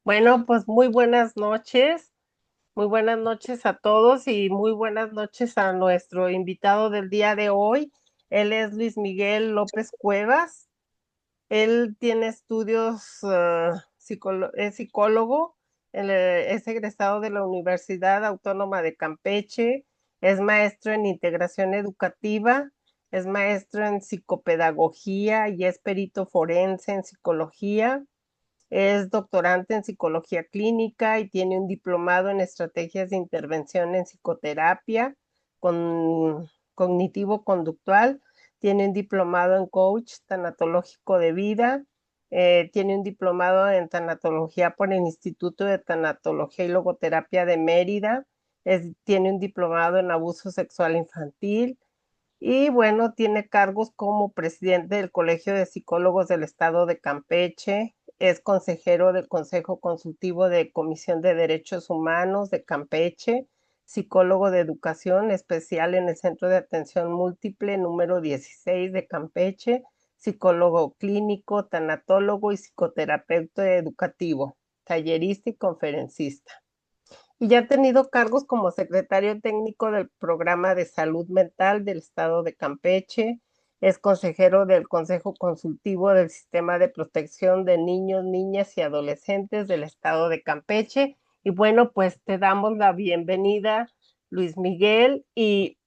Bueno, pues muy buenas noches a todos y muy buenas noches a nuestro invitado del día de hoy. Él es Luis Miguel López Cuevas. Él tiene estudios, es psicólogo, es egresado de la Universidad Autónoma de Campeche, es maestro en integración educativa, es maestro en psicopedagogía y es perito forense en psicología. Es doctorante en psicología clínica y tiene un diplomado en estrategias de intervención en psicoterapia con cognitivo-conductual. Tiene un diplomado en coach tanatológico de vida. Tiene un diplomado en tanatología por el Instituto de Tanatología y Logoterapia de Mérida. Tiene un diplomado en abuso sexual infantil. Y bueno, tiene cargos como presidente del Colegio de Psicólogos del Estado de Campeche, es consejero del Consejo Consultivo de Comisión de Derechos Humanos de Campeche, psicólogo de educación especial en el Centro de Atención Múltiple número 16 de Campeche, psicólogo clínico, tanatólogo y psicoterapeuta educativo, tallerista y conferencista. Y ya ha tenido cargos como secretario técnico del Programa de Salud Mental del Estado de Campeche, es consejero del Consejo Consultivo del Sistema de Protección de Niños, Niñas y Adolescentes del Estado de Campeche. Y bueno, pues te damos la bienvenida, Luis Miguel, y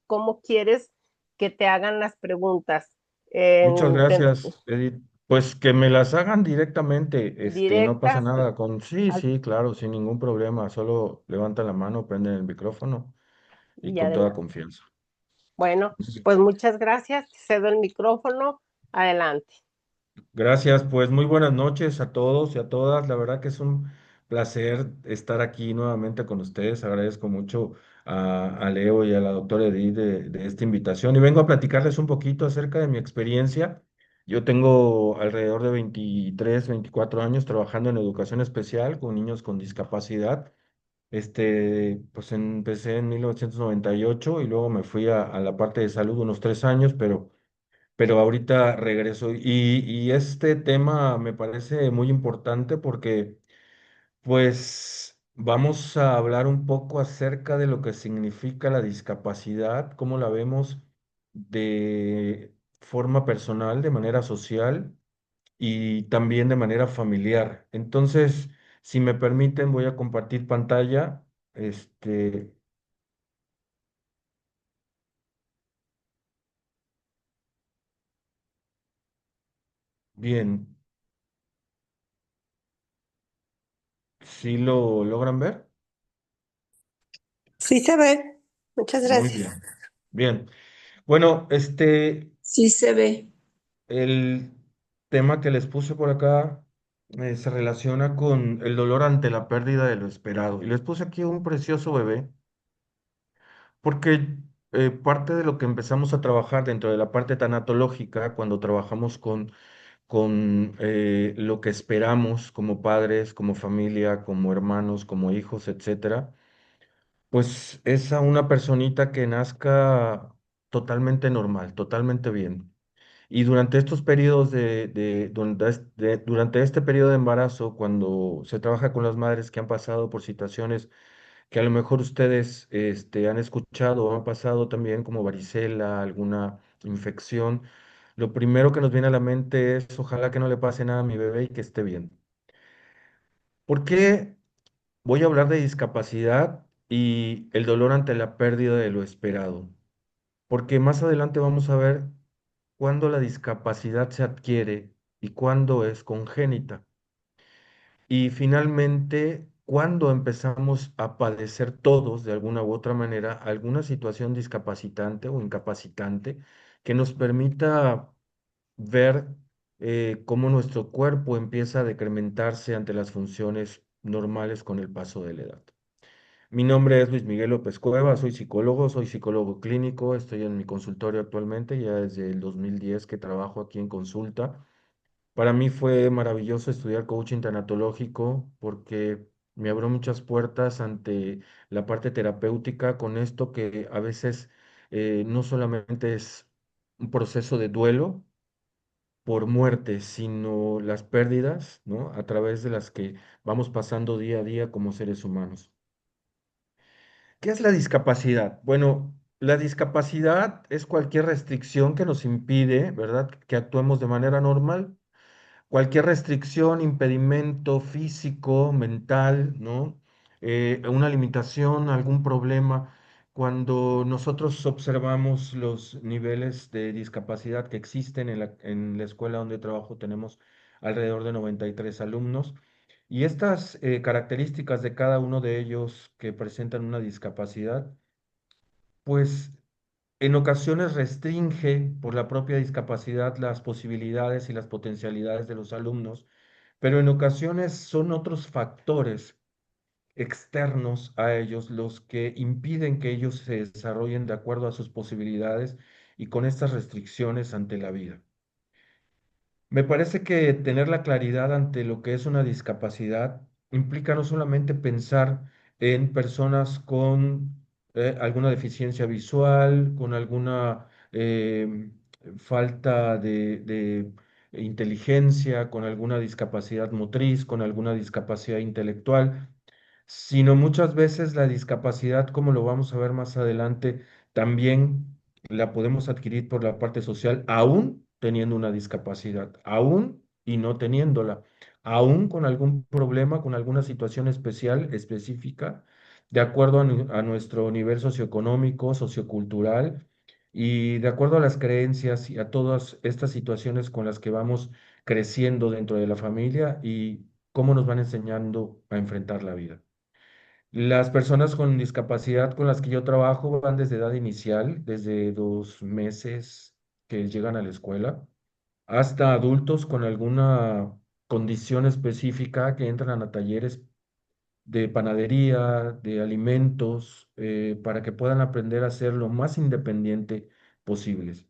cómo quieres que te hagan las preguntas. Muchas En, gracias, Edith. Pues que me las hagan directamente, no pasa directas nada con, sí, al, sí, claro, sin ningún problema, solo levanta la mano, prende el micrófono y y con toda adelante. confianza. Bueno, pues muchas gracias. Te cedo el micrófono. Adelante. Gracias, pues muy buenas noches a todos y a todas. La verdad que es un placer estar aquí nuevamente con ustedes. Agradezco mucho a Leo y a la doctora Edith de esta invitación y vengo a platicarles un poquito acerca de mi experiencia. Yo tengo alrededor de 23, 24 años trabajando en educación especial con niños con discapacidad. Pues empecé en 1998 y luego me fui a la parte de salud unos 3 años, pero ahorita regreso. Y este tema me parece muy importante porque, pues, vamos a hablar un poco acerca de lo que significa la discapacidad, cómo la vemos de forma personal, de manera social y también de manera familiar. Entonces, si me permiten, voy a compartir pantalla. Este, bien, ¿sí lo logran ver? Sí se ve. Muchas Muy gracias. bien. Bien. Bueno, Sí se ve. el tema que les puse por acá se relaciona con el dolor ante la pérdida de lo esperado. Y les puse aquí un precioso bebé, porque parte de lo que empezamos a trabajar dentro de la parte tanatológica, cuando trabajamos con lo que esperamos como padres, como familia, como hermanos, como hijos, etcétera, pues es a una personita que nazca totalmente normal, totalmente bien. Y durante estos periodos durante este periodo de embarazo, cuando se trabaja con las madres que han pasado por situaciones que a lo mejor ustedes han escuchado o han pasado también, como varicela, alguna infección, lo primero que nos viene a la mente es ojalá que no le pase nada a mi bebé y que esté bien. ¿Por qué voy a hablar de discapacidad y el dolor ante la pérdida de lo esperado? Porque más adelante vamos a ver cuándo la discapacidad se adquiere y cuándo es congénita. Y finalmente, cuándo empezamos a padecer todos, de alguna u otra manera, alguna situación discapacitante o incapacitante que nos permita ver cómo nuestro cuerpo empieza a decrementarse ante las funciones normales con el paso de la edad. Mi nombre es Luis Miguel López Cueva, soy psicólogo clínico, estoy en mi consultorio actualmente, ya desde el 2010 que trabajo aquí en consulta. Para mí fue maravilloso estudiar coaching tanatológico porque me abrió muchas puertas ante la parte terapéutica con esto que a veces no solamente es un proceso de duelo, por muerte, sino las pérdidas, ¿no? A través de las que vamos pasando día a día como seres humanos. ¿Qué es la discapacidad? Bueno, la discapacidad es cualquier restricción que nos impide, ¿verdad?, que actuemos de manera normal. Cualquier restricción, impedimento físico, mental, ¿no? Una limitación, algún problema. Cuando nosotros observamos los niveles de discapacidad que existen en la escuela donde trabajo, tenemos alrededor de 93 alumnos. Y estas características de cada uno de ellos que presentan una discapacidad, pues en ocasiones restringe por la propia discapacidad las posibilidades y las potencialidades de los alumnos, pero en ocasiones son otros factores externos a ellos los que impiden que ellos se desarrollen de acuerdo a sus posibilidades y con estas restricciones ante la vida. Me parece que tener la claridad ante lo que es una discapacidad implica no solamente pensar en personas con alguna deficiencia visual, con alguna falta de inteligencia, con alguna discapacidad motriz, con alguna discapacidad intelectual, sino muchas veces la discapacidad, como lo vamos a ver más adelante, también la podemos adquirir por la parte social, aún teniendo una discapacidad, aún y no teniéndola, aún con algún problema, con alguna situación especial, específica, de acuerdo a nuestro nivel socioeconómico, sociocultural y de acuerdo a las creencias y a todas estas situaciones con las que vamos creciendo dentro de la familia y cómo nos van enseñando a enfrentar la vida. Las personas con discapacidad con las que yo trabajo van desde edad inicial, desde 2 meses que llegan a la escuela, hasta adultos con alguna condición específica que entran a talleres de panadería, de alimentos, para que puedan aprender a ser lo más independiente posibles.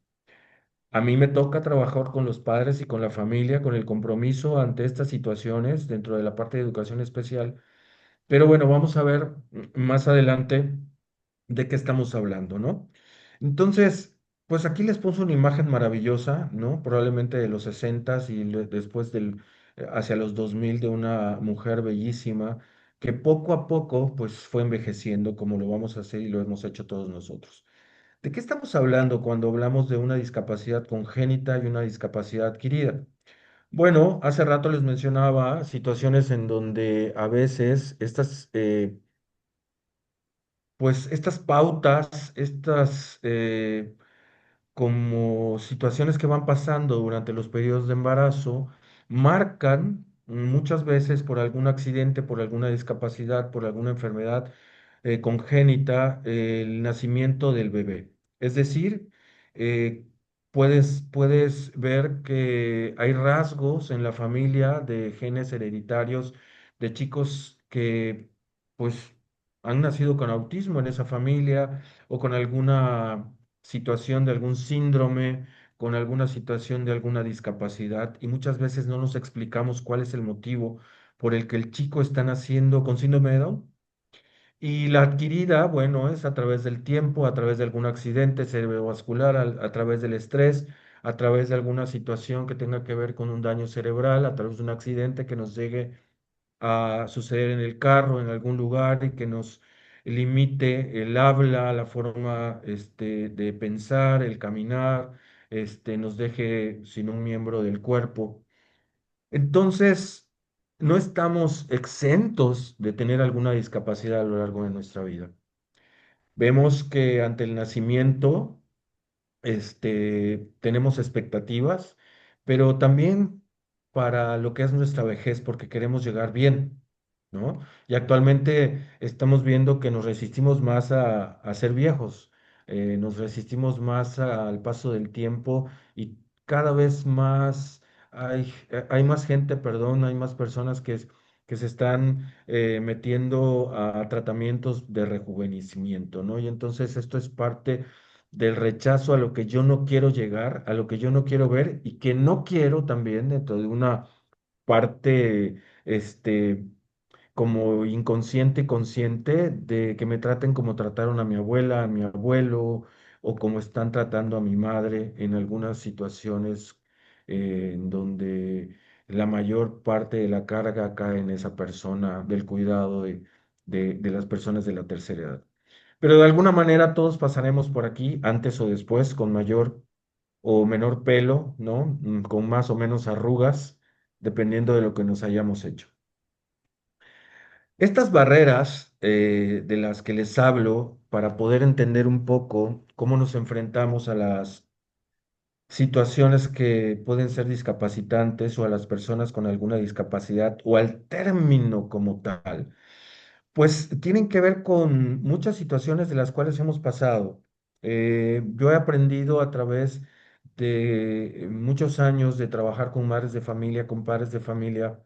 A mí me toca trabajar con los padres y con la familia, con el compromiso ante estas situaciones dentro de la parte de educación especial, pero bueno, vamos a ver más adelante de qué estamos hablando, ¿no? Entonces, pues aquí les puse una imagen maravillosa, ¿no? Probablemente de los 60 y después hacia los 2000 de una mujer bellísima que poco a poco pues fue envejeciendo como lo vamos a hacer y lo hemos hecho todos nosotros. ¿De qué estamos hablando cuando hablamos de una discapacidad congénita y una discapacidad adquirida? Bueno, hace rato les mencionaba situaciones en donde a veces pues estas pautas, estas como situaciones que van pasando durante los periodos de embarazo, marcan muchas veces por algún accidente, por alguna discapacidad, por alguna enfermedad congénita, el nacimiento del bebé. Es decir, eh, puedes ver que hay rasgos en la familia de genes hereditarios de chicos que pues han nacido con autismo en esa familia o con alguna situación de algún síndrome, con alguna situación de alguna discapacidad y muchas veces no nos explicamos cuál es el motivo por el que el chico está naciendo con síndrome de Down. Y la adquirida, bueno, es a través del tiempo, a través de algún accidente cerebrovascular, a través del estrés, a través de alguna situación que tenga que ver con un daño cerebral, a través de un accidente que nos llegue a suceder en el carro, en algún lugar y que nos limite el habla, la forma de pensar, el caminar, nos deje sin un miembro del cuerpo. Entonces, no estamos exentos de tener alguna discapacidad a lo largo de nuestra vida. Vemos que ante el nacimiento, tenemos expectativas, pero también para lo que es nuestra vejez, porque queremos llegar bien, ¿no? Y actualmente estamos viendo que nos resistimos más a ser viejos, nos resistimos más al paso del tiempo y cada vez más hay más gente, perdón, hay más personas que se están metiendo a tratamientos de rejuvenecimiento, ¿no? Y entonces esto es parte del rechazo a lo que yo no quiero llegar, a lo que yo no quiero ver y que no quiero también dentro de una parte, como inconsciente y consciente de que me traten como trataron a mi abuela, a mi abuelo o como están tratando a mi madre en algunas situaciones en donde la mayor parte de la carga cae en esa persona del cuidado de las personas de la tercera edad. Pero de alguna manera todos pasaremos por aquí, antes o después, con mayor o menor pelo, ¿no? Con más o menos arrugas, dependiendo de lo que nos hayamos hecho. Estas barreras de las que les hablo, para poder entender un poco cómo nos enfrentamos a las situaciones que pueden ser discapacitantes o a las personas con alguna discapacidad o al término como tal, pues tienen que ver con muchas situaciones de las cuales hemos pasado. Yo he aprendido a través de muchos años de trabajar con madres de familia, con padres de familia,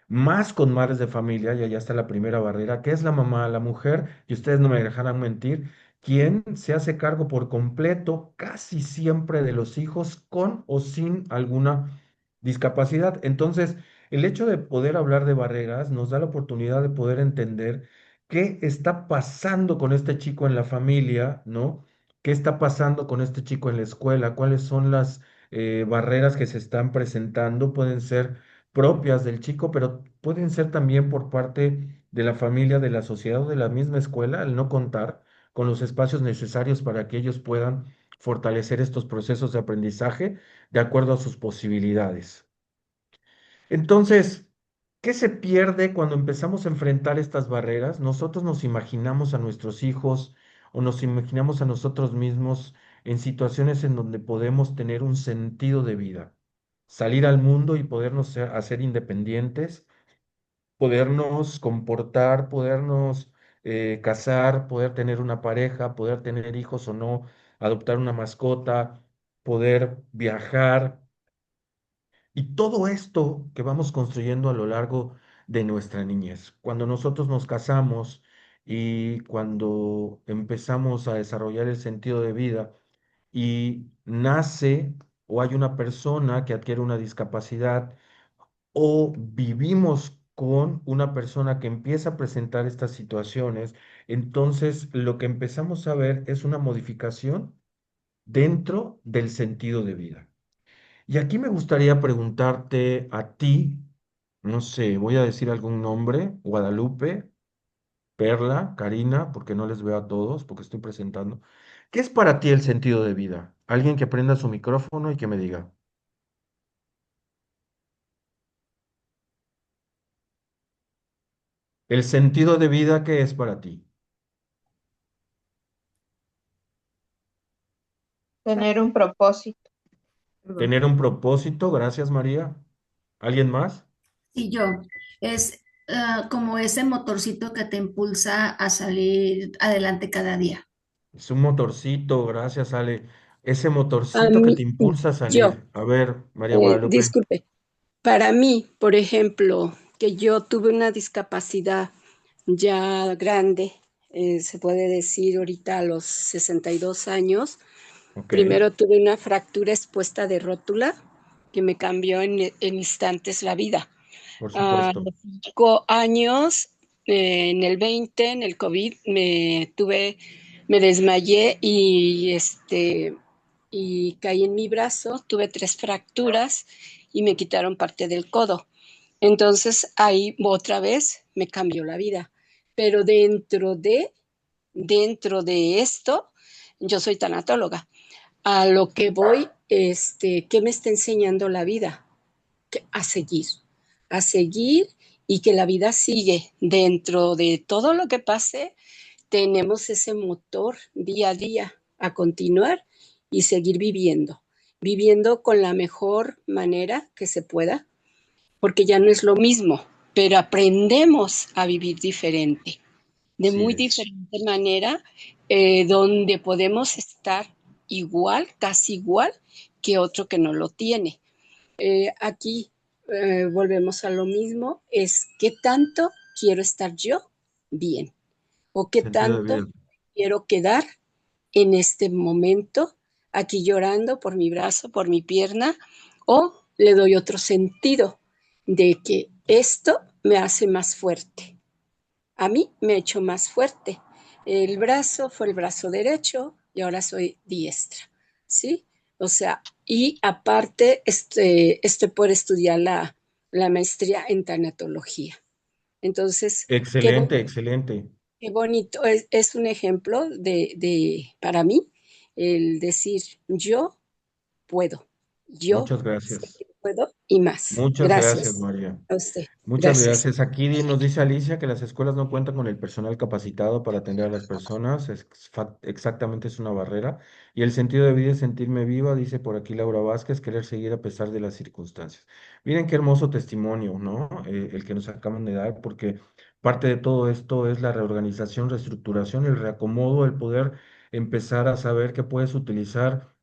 más con madres de familia, y allá está la primera barrera, que es la mamá, la mujer, y ustedes no me dejarán mentir, quien se hace cargo por completo, casi siempre, de los hijos con o sin alguna discapacidad. Entonces, el hecho de poder hablar de barreras nos da la oportunidad de poder entender qué está pasando con este chico en la familia, ¿no? ¿Qué está pasando con este chico en la escuela? ¿Cuáles son las barreras que se están presentando? Pueden ser propias del chico, pero pueden ser también por parte de la familia, de la sociedad o de la misma escuela, al no contar con los espacios necesarios para que ellos puedan fortalecer estos procesos de aprendizaje de acuerdo a sus posibilidades. Entonces, ¿qué se pierde cuando empezamos a enfrentar estas barreras? Nosotros nos imaginamos a nuestros hijos o nos imaginamos a nosotros mismos en situaciones en donde podemos tener un sentido de vida, salir al mundo y podernos hacer independientes, podernos comportar, podernos casar, poder tener una pareja, poder tener hijos o no, adoptar una mascota, poder viajar y todo esto que vamos construyendo a lo largo de nuestra niñez. Cuando nosotros nos casamos y cuando empezamos a desarrollar el sentido de vida y nace o hay una persona que adquiere una discapacidad o vivimos con una persona que empieza a presentar estas situaciones, entonces lo que empezamos a ver es una modificación dentro del sentido de vida. Y aquí me gustaría preguntarte a ti, no sé, voy a decir algún nombre, Guadalupe, Perla, Karina, porque no les veo a todos, porque estoy presentando. ¿Qué es para ti el sentido de vida? Alguien que prenda su micrófono y que me diga. ¿El sentido de vida qué es para ti? Tener un propósito. Perdón. Tener un propósito, gracias María. ¿Alguien más? Y yo, es como ese motorcito que te impulsa a salir adelante cada día. Es un motorcito, gracias Ale. Ese A motorcito que mí, te impulsa a yo, salir. A ver, María Guadalupe. disculpe, para mí, por ejemplo, que yo tuve una discapacidad ya grande, se puede decir ahorita a los 62 años. Ok, Primero tuve una fractura expuesta de rótula que me cambió en instantes la vida. por A supuesto. los 5 años, en el 20, en el COVID, me desmayé y caí en mi brazo, tuve 3 fracturas y me quitaron parte del codo. Entonces ahí otra vez me cambió la vida. Pero dentro de esto, yo soy tanatóloga. A lo que voy, ¿qué me está enseñando la vida? A seguir, a seguir y que la vida sigue. Dentro de todo lo que pase, tenemos ese motor día a día a continuar y seguir viviendo con la mejor manera que se pueda, porque ya no es lo mismo, pero aprendemos a vivir diferente, de Así muy es. diferente manera, donde podemos estar igual, casi igual que otro que no lo tiene. Aquí volvemos a lo mismo, es qué tanto quiero estar yo bien o qué Sentido de tanto vida. quiero quedar en este momento aquí llorando por mi brazo, por mi pierna, o le doy otro sentido de que esto me hace más fuerte. A mí me ha hecho más fuerte. El brazo fue el brazo derecho y ahora soy diestra, ¿sí? O sea, y aparte, estoy por estudiar la maestría en tanatología. Entonces, qué, Excelente, excelente. qué bonito. Es un ejemplo para mí, el decir, yo puedo, yo Muchas sé gracias. que puedo y más. Muchas gracias, Gracias María. a usted. Muchas Gracias. gracias. Aquí nos dice Alicia que las escuelas no cuentan con el personal capacitado para atender a las personas. Exactamente es una barrera. Y el sentido de vida es sentirme viva, dice por aquí Laura Vázquez, querer seguir a pesar de las circunstancias. Miren qué hermoso testimonio, ¿no? El que nos acaban de dar, porque parte de todo esto es la reorganización, reestructuración, el reacomodo, el poder empezar a saber que puedes utilizar.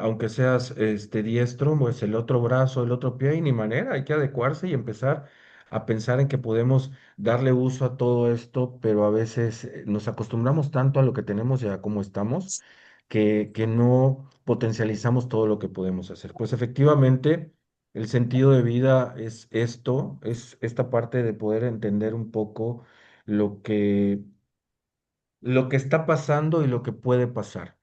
Aunque seas diestro, pues el otro brazo, el otro pie, y ni manera, hay que adecuarse y empezar a pensar en que podemos darle uso a todo esto, pero a veces nos acostumbramos tanto a lo que tenemos y a cómo estamos, que no potencializamos todo lo que podemos hacer. Pues efectivamente, el sentido de vida es esto, es esta parte de poder entender un poco lo lo que está pasando y lo que puede pasar.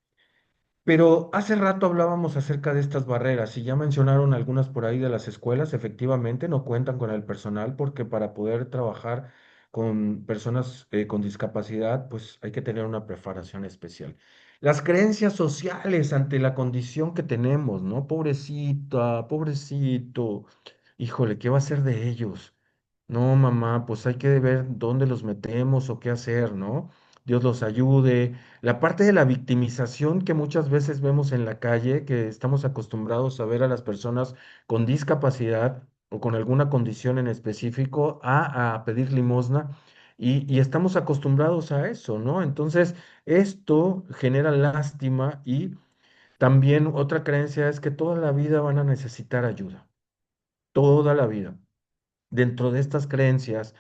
Pero hace rato hablábamos acerca de estas barreras y ya mencionaron algunas por ahí de las escuelas. Efectivamente, no cuentan con el personal porque para poder trabajar con personas con discapacidad, pues hay que tener una preparación especial. Las creencias sociales ante la condición que tenemos, ¿no? Pobrecita, pobrecito. Híjole, ¿qué va a ser de ellos? No, mamá, pues hay que ver dónde los metemos o qué hacer, ¿no? Dios los ayude. La parte de la victimización que muchas veces vemos en la calle, que estamos acostumbrados a ver a las personas con discapacidad o con alguna condición en específico a pedir limosna y estamos acostumbrados a eso, ¿no? Entonces, esto genera lástima y también otra creencia es que toda la vida van a necesitar ayuda, toda la vida. Dentro de estas creencias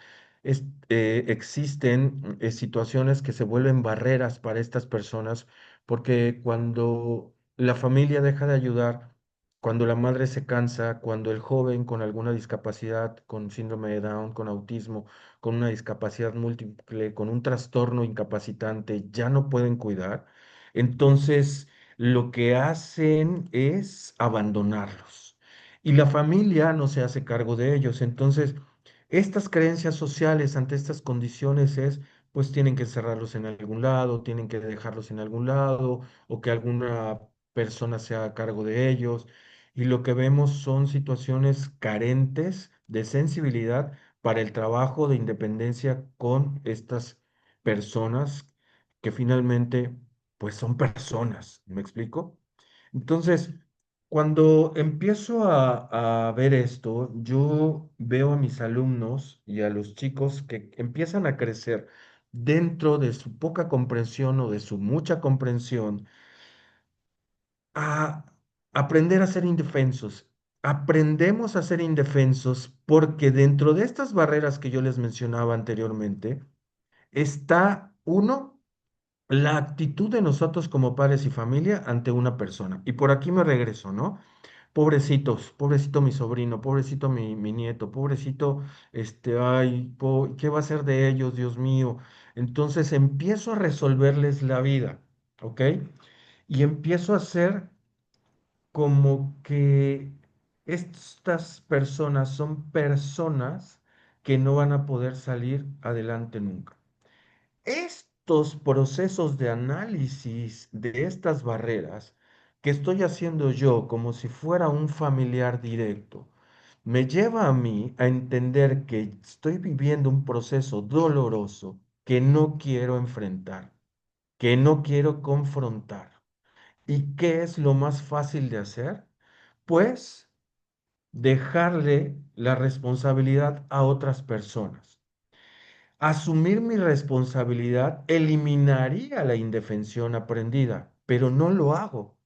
existen situaciones que se vuelven barreras para estas personas porque cuando la familia deja de ayudar, cuando la madre se cansa, cuando el joven con alguna discapacidad, con síndrome de Down, con autismo, con una discapacidad múltiple, con un trastorno incapacitante, ya no pueden cuidar, entonces lo que hacen es abandonarlos y la familia no se hace cargo de ellos. Entonces, estas creencias sociales ante estas condiciones es, pues tienen que encerrarlos en algún lado, tienen que dejarlos en algún lado, o que alguna persona se haga cargo de ellos. Y lo que vemos son situaciones carentes de sensibilidad para el trabajo de independencia con estas personas que finalmente, pues son personas. ¿Me explico? Entonces, cuando empiezo a ver esto, yo veo a mis alumnos y a los chicos que empiezan a crecer dentro de su poca comprensión o de su mucha comprensión, a aprender a ser indefensos. Aprendemos a ser indefensos porque dentro de estas barreras que yo les mencionaba anteriormente, está uno, la actitud de nosotros como padres y familia ante una persona. Y por aquí me regreso, ¿no? Pobrecitos, pobrecito mi sobrino, pobrecito mi nieto, pobrecito, ay, ¿qué va a ser de ellos, Dios mío? Entonces empiezo a resolverles la vida, ¿ok? Y empiezo a hacer como que estas personas son personas que no van a poder salir adelante nunca. Estos procesos de análisis de estas barreras que estoy haciendo yo como si fuera un familiar directo, me lleva a mí a entender que estoy viviendo un proceso doloroso que no quiero enfrentar, que no quiero confrontar. ¿Y qué es lo más fácil de hacer? Pues dejarle la responsabilidad a otras personas. Asumir mi responsabilidad eliminaría la indefensión aprendida, pero no lo hago.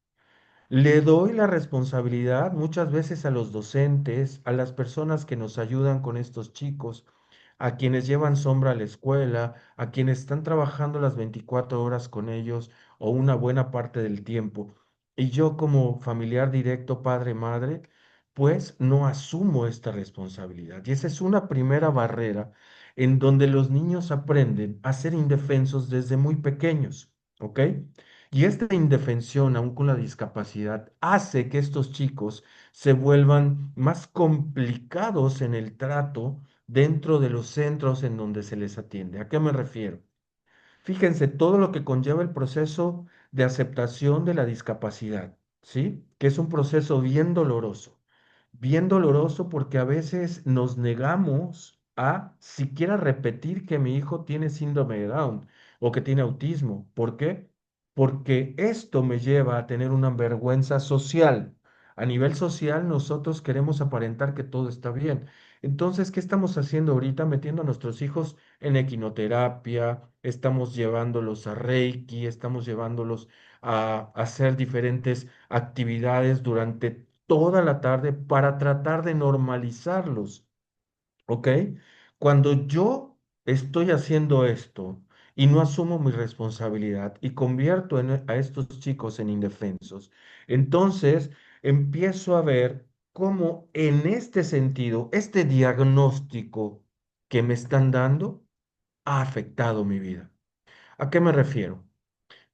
Le doy la responsabilidad muchas veces a los docentes, a las personas que nos ayudan con estos chicos, a quienes llevan sombra a la escuela, a quienes están trabajando las 24 horas con ellos o una buena parte del tiempo. Y yo como familiar directo, padre, madre, pues no asumo esta responsabilidad. Y esa es una primera barrera en donde los niños aprenden a ser indefensos desde muy pequeños, ¿ok? Y esta indefensión, aún con la discapacidad, hace que estos chicos se vuelvan más complicados en el trato dentro de los centros en donde se les atiende. ¿A qué me refiero? Fíjense todo lo que conlleva el proceso de aceptación de la discapacidad, ¿sí? Que es un proceso bien doloroso porque a veces nos negamos a siquiera repetir que mi hijo tiene síndrome de Down o que tiene autismo. ¿Por qué? Porque esto me lleva a tener una vergüenza social. A nivel social, nosotros queremos aparentar que todo está bien. Entonces, ¿qué estamos haciendo ahorita? Metiendo a nuestros hijos en equinoterapia, estamos llevándolos a Reiki, estamos llevándolos a hacer diferentes actividades durante toda la tarde para tratar de normalizarlos, ¿ok? Cuando yo estoy haciendo esto y no asumo mi responsabilidad y convierto a estos chicos en indefensos, entonces empiezo a ver cómo en este sentido, este diagnóstico que me están dando ha afectado mi vida. ¿A qué me refiero?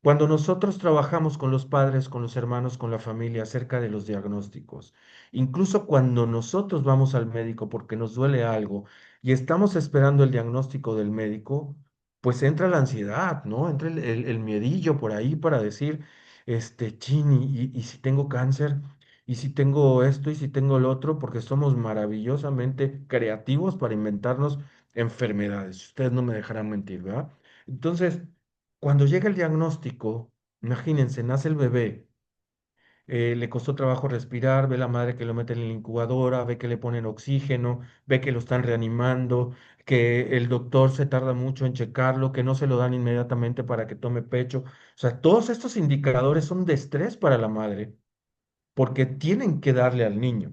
Cuando nosotros trabajamos con los padres, con los hermanos, con la familia acerca de los diagnósticos, incluso cuando nosotros vamos al médico porque nos duele algo y estamos esperando el diagnóstico del médico, pues entra la ansiedad, ¿no? Entra el miedillo por ahí para decir, chin, y si tengo cáncer, y si tengo esto, y si tengo lo otro, porque somos maravillosamente creativos para inventarnos enfermedades. Ustedes no me dejarán mentir, ¿verdad? Entonces, cuando llega el diagnóstico, imagínense, nace el bebé, le costó trabajo respirar, ve la madre que lo mete en la incubadora, ve que le ponen oxígeno, ve que lo están reanimando, que el doctor se tarda mucho en checarlo, que no se lo dan inmediatamente para que tome pecho. O sea, todos estos indicadores son de estrés para la madre, porque tienen que darle al niño.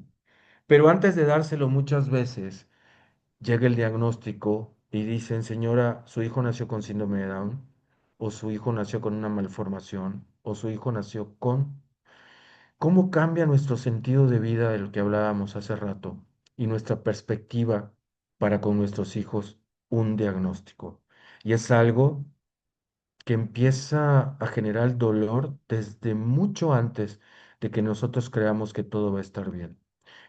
Pero antes de dárselo muchas veces, llega el diagnóstico y dicen, señora, su hijo nació con síndrome de Down, o su hijo nació con una malformación, o su hijo nació con... ¿Cómo cambia nuestro sentido de vida de lo que hablábamos hace rato y nuestra perspectiva para con nuestros hijos un diagnóstico? Y es algo que empieza a generar dolor desde mucho antes de que nosotros creamos que todo va a estar bien.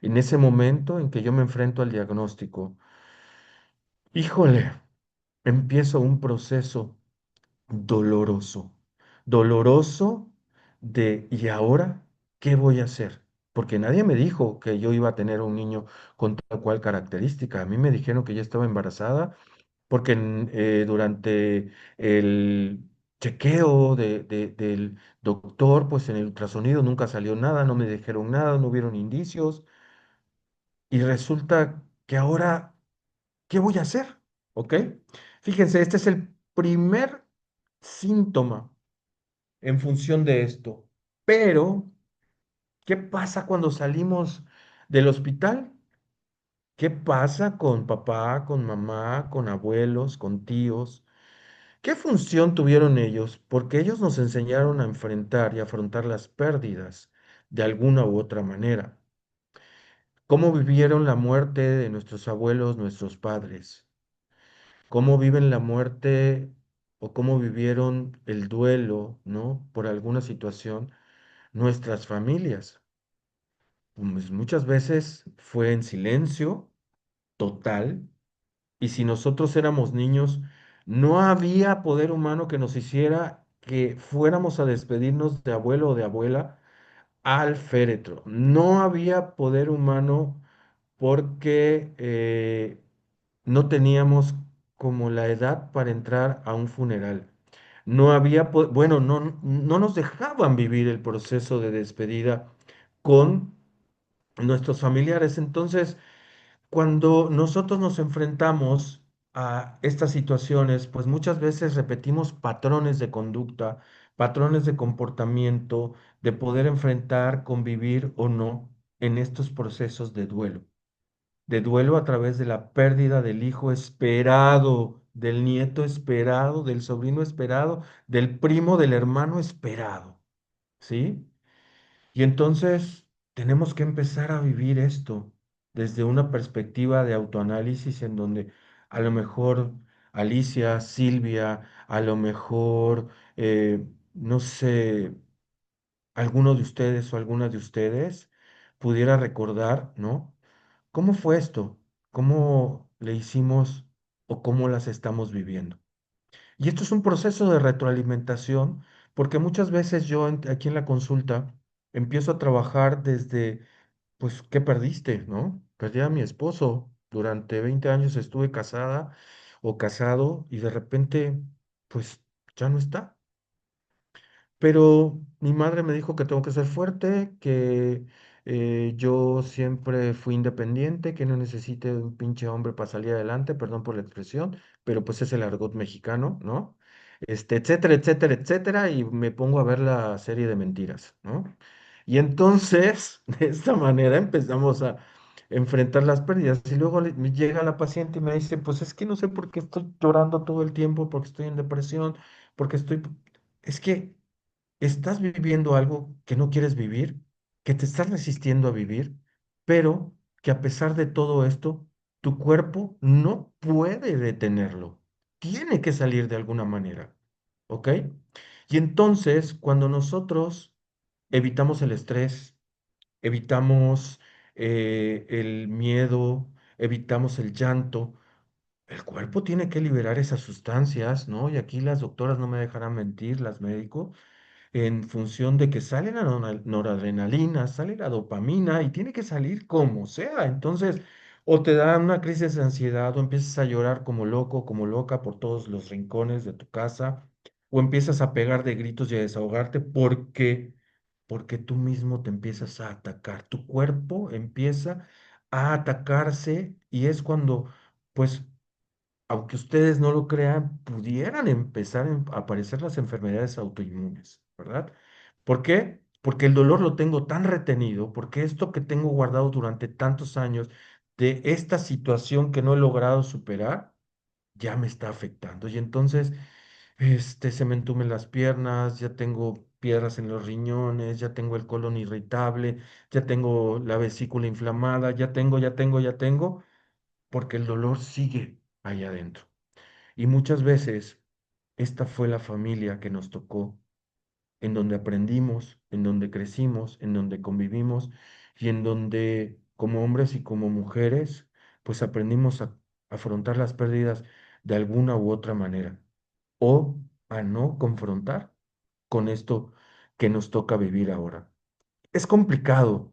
En ese momento en que yo me enfrento al diagnóstico, híjole, empiezo un proceso doloroso, doloroso de, ¿y ahora qué voy a hacer? Porque nadie me dijo que yo iba a tener un niño con tal cual característica. A mí me dijeron que ya estaba embarazada porque durante el chequeo del doctor, pues en el ultrasonido nunca salió nada, no me dijeron nada, no hubieron indicios. Y resulta que ahora, ¿qué voy a hacer? ¿Ok? Fíjense, este es el primer síntoma en función de esto. Pero, ¿qué pasa cuando salimos del hospital? ¿Qué pasa con papá, con mamá, con abuelos, con tíos? ¿Qué función tuvieron ellos? Porque ellos nos enseñaron a enfrentar y afrontar las pérdidas de alguna u otra manera. ¿Cómo vivieron la muerte de nuestros abuelos, nuestros padres? ¿Cómo viven la muerte o cómo vivieron el duelo, ¿no? Por alguna situación nuestras familias? Pues muchas veces fue en silencio total, y si nosotros éramos niños, no había poder humano que nos hiciera que fuéramos a despedirnos de abuelo o de abuela al féretro. No había poder humano porque no teníamos como la edad para entrar a un funeral. No había, bueno, no nos dejaban vivir el proceso de despedida con nuestros familiares. Entonces, cuando nosotros nos enfrentamos a estas situaciones, pues muchas veces repetimos patrones de conducta, patrones de comportamiento, de poder enfrentar, convivir o no en estos procesos de duelo a través de la pérdida del hijo esperado, del nieto esperado, del sobrino esperado, del primo, del hermano esperado, ¿sí? Y entonces tenemos que empezar a vivir esto desde una perspectiva de autoanálisis en donde a lo mejor Alicia, Silvia, a lo mejor no sé, alguno de ustedes o alguna de ustedes pudiera recordar, ¿no? ¿Cómo fue esto? ¿Cómo le hicimos o cómo las estamos viviendo? Y esto es un proceso de retroalimentación, porque muchas veces yo aquí en la consulta empiezo a trabajar desde, pues, ¿qué perdiste, no? Perdí a mi esposo. Durante 20 años estuve casada o casado y de repente, pues, ya no está. Pero mi madre me dijo que tengo que ser fuerte, que yo siempre fui independiente, que no necesite un pinche hombre para salir adelante, perdón por la expresión, pero pues es el argot mexicano, ¿no? Etcétera, etcétera, etcétera, y me pongo a ver la serie de mentiras, ¿no? Y entonces, de esta manera empezamos a enfrentar las pérdidas. Y luego me llega la paciente y me dice, pues es que no sé por qué estoy llorando todo el tiempo, porque estoy en depresión, porque estoy... Es que estás viviendo algo que no quieres vivir, que te estás resistiendo a vivir, pero que a pesar de todo esto, tu cuerpo no puede detenerlo. Tiene que salir de alguna manera, ¿ok? Y entonces, cuando nosotros evitamos el estrés, evitamos el miedo, evitamos el llanto, el cuerpo tiene que liberar esas sustancias, ¿no? Y aquí las doctoras no me dejarán mentir, las médicos en función de que sale la noradrenalina, sale la dopamina y tiene que salir como sea. Entonces, o te da una crisis de ansiedad o empiezas a llorar como loco, como loca por todos los rincones de tu casa, o empiezas a pegar de gritos y a desahogarte porque tú mismo te empiezas a atacar. Tu cuerpo empieza a atacarse y es cuando, pues, aunque ustedes no lo crean, pudieran empezar a aparecer las enfermedades autoinmunes, ¿verdad? ¿Por qué? Porque el dolor lo tengo tan retenido, porque esto que tengo guardado durante tantos años de esta situación que no he logrado superar, ya me está afectando. Y entonces, se me entumen las piernas, ya tengo piedras en los riñones, ya tengo el colon irritable, ya tengo la vesícula inflamada, ya tengo, porque el dolor sigue ahí adentro. Y muchas veces esta fue la familia que nos tocó, en donde aprendimos, en donde crecimos, en donde convivimos y en donde como hombres y como mujeres, pues aprendimos a afrontar las pérdidas de alguna u otra manera o a no confrontar con esto que nos toca vivir ahora. Es complicado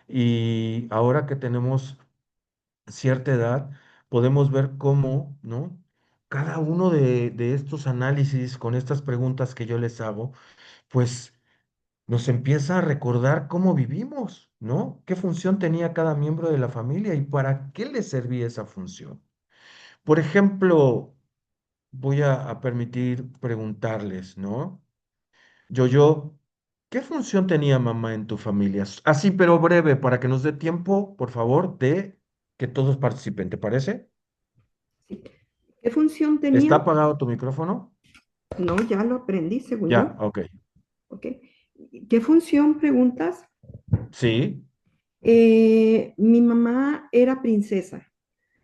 y ahora que tenemos cierta edad, podemos ver cómo, ¿no? Cada uno de estos análisis con estas preguntas que yo les hago, pues nos empieza a recordar cómo vivimos, ¿no? ¿Qué función tenía cada miembro de la familia y para qué le servía esa función? Por ejemplo, voy a permitir preguntarles, ¿no? Yo, ¿qué función tenía mamá en tu familia? Así, pero breve, para que nos dé tiempo, por favor, de que todos participen, ¿te parece? Sí. ¿Qué función tenía? ¿Está apagado tu micrófono? No, ya lo aprendí, según yo. Ya, ok. Ok. ¿Qué función preguntas? Sí, Mi mamá era princesa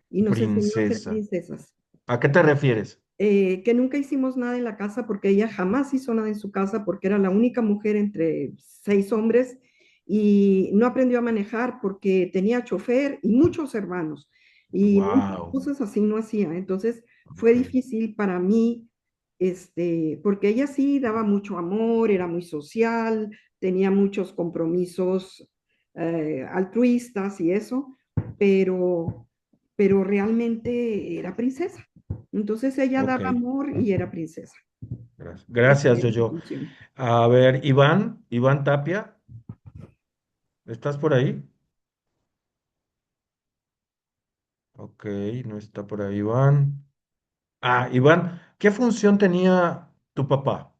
y nos enseñó a ser princesa. princesas. ¿A qué te refieres? Que nunca hicimos nada en la casa porque ella jamás hizo nada en su casa porque era la única mujer entre 6 hombres y no aprendió a manejar porque tenía chofer y muchos hermanos y muchas Wow. cosas así no hacía. Entonces fue Ok, difícil para mí, porque ella sí daba mucho amor, era muy social, tenía muchos compromisos altruistas y eso, pero, pero realmente era princesa. Entonces ella ok. daba amor y era princesa. Gracias. Esa Gracias, era su Jojo. función. A ver, Iván Tapia, ¿estás por ahí? Ok, no está por ahí, Iván. Ah, Iván, ¿qué función tenía tu papá?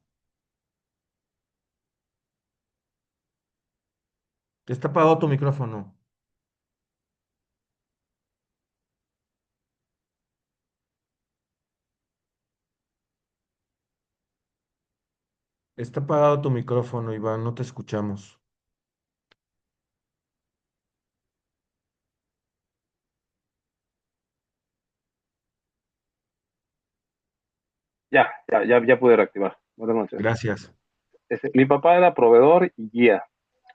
Está apagado tu micrófono. Está apagado tu micrófono, Iván, no te escuchamos. Ya pude reactivar. Buenas noches. Gracias. Mi papá era proveedor y guía.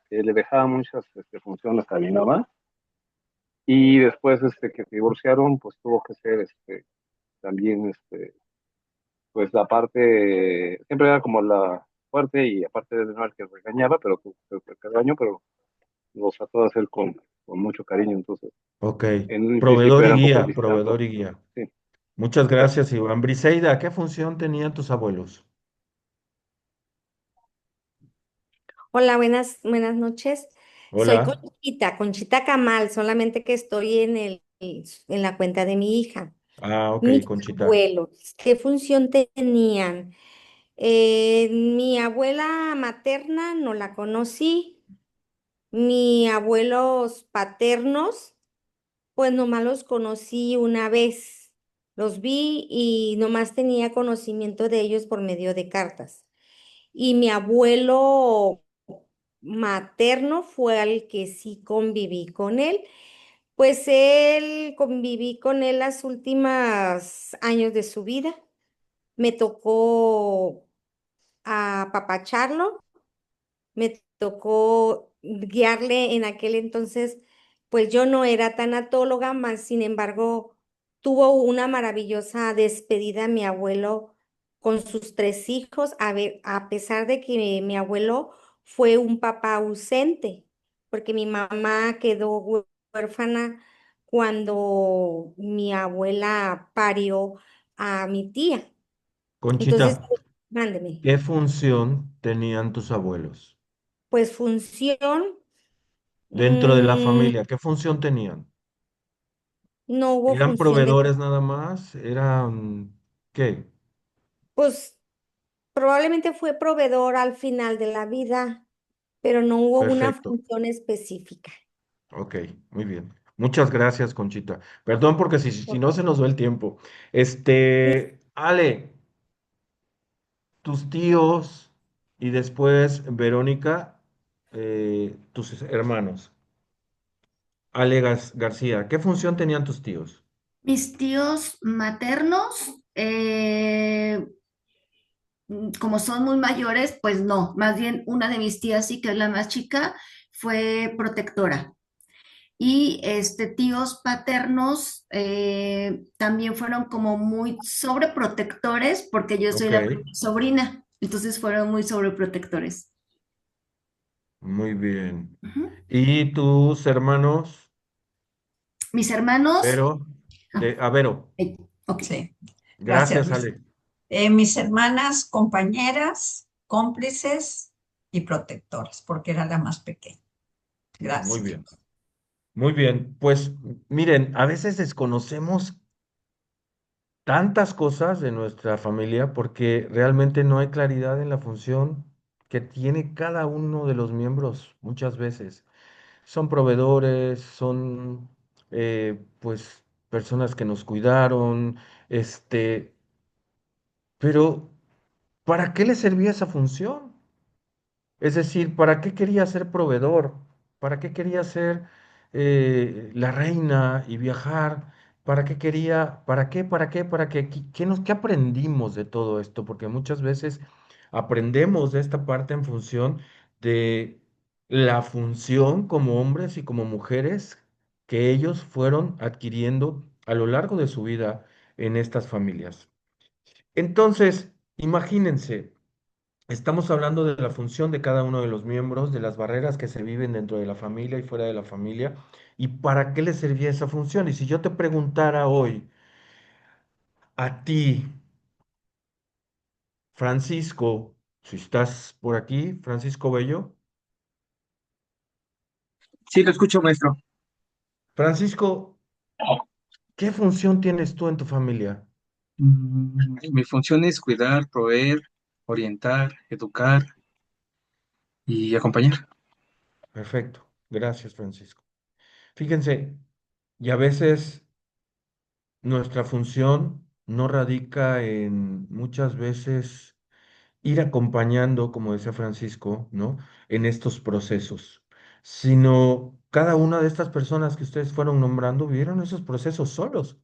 Le dejaba muchas funciones a mi mamá. Y después que se divorciaron, pues tuvo que ser también, pues la parte, siempre era como la fuerte y aparte de no el que regañaba, pero cada año, pero lo trató de hacer con mucho cariño. Entonces, Ok. en un principio era un poco Proveedor distante. y guía. Sí, Muchas exacto. gracias, Iván. Briseida, ¿qué función tenían tus abuelos? Hola, buenas noches. Soy Hola. Conchita Camal, solamente que estoy en la cuenta de mi hija. Ah, ok, Mis Conchita. abuelos, ¿qué función tenían? Mi abuela materna no la conocí. Mis abuelos paternos, pues nomás los conocí una vez. Los vi y nomás tenía conocimiento de ellos por medio de cartas. Y mi abuelo materno fue al que sí conviví con él. Pues él conviví con él las últimas años de su vida. Me tocó apapacharlo, me tocó guiarle en aquel entonces, pues yo no era tanatóloga, más sin embargo, tuvo una maravillosa despedida mi abuelo con sus tres hijos, a pesar de que mi abuelo fue un papá ausente, porque mi mamá quedó huérfana cuando mi abuela parió a mi tía. Entonces, Conchita, mándeme. ¿qué función tenían tus abuelos? Pues función. Dentro de la Mm, familia, ¿qué función tenían? no hubo ¿Eran función de, proveedores nada más? ¿Eran qué? pues probablemente fue proveedor al final de la vida, pero no hubo una Perfecto. función específica. Ok, muy bien. Muchas gracias, Conchita. Perdón porque si no se nos va el tiempo. Ale, tus tíos y después Verónica, tus hermanos. Ale García, ¿qué función tenían tus tíos? Mis tíos maternos, como son muy mayores, pues no, más bien una de mis tías, sí que es la más chica, fue protectora. Y tíos paternos también fueron como muy sobreprotectores porque yo soy Ok, la primera sobrina, entonces fueron muy sobreprotectores. muy bien. Ujú. ¿Y tus hermanos? Mis hermanos, Vero, ah, Vero. ok. Sí, gracias, Gracias, Luis. Ale. Mis hermanas, compañeras, cómplices y protectoras, porque era la más pequeña. Muy Gracias. bien. Muy bien. Pues miren, a veces desconocemos tantas cosas de nuestra familia porque realmente no hay claridad en la función que tiene cada uno de los miembros muchas veces. Son proveedores, son pues personas que nos cuidaron, pero ¿para qué le servía esa función? Es decir, ¿para qué quería ser proveedor? ¿Para qué quería ser la reina y viajar? ¿Para qué quería? ¿Para qué? ¿Para qué? ¿Para qué? ¿Qué aprendimos de todo esto? Porque muchas veces aprendemos de esta parte en función de la función como hombres y como mujeres que ellos fueron adquiriendo a lo largo de su vida en estas familias. Entonces, imagínense. Estamos hablando de la función de cada uno de los miembros, de las barreras que se viven dentro de la familia y fuera de la familia, y para qué le servía esa función. Y si yo te preguntara hoy, a ti, Francisco, si estás por aquí, Francisco Bello, Sí, lo escucho, maestro. Francisco, ¿qué función tienes tú en tu familia? Mi función es cuidar, proveer, orientar, educar y acompañar. Perfecto, gracias, Francisco. Fíjense, y a veces nuestra función no radica en muchas veces ir acompañando, como decía Francisco, ¿no? En estos procesos, sino cada una de estas personas que ustedes fueron nombrando vivieron esos procesos solos,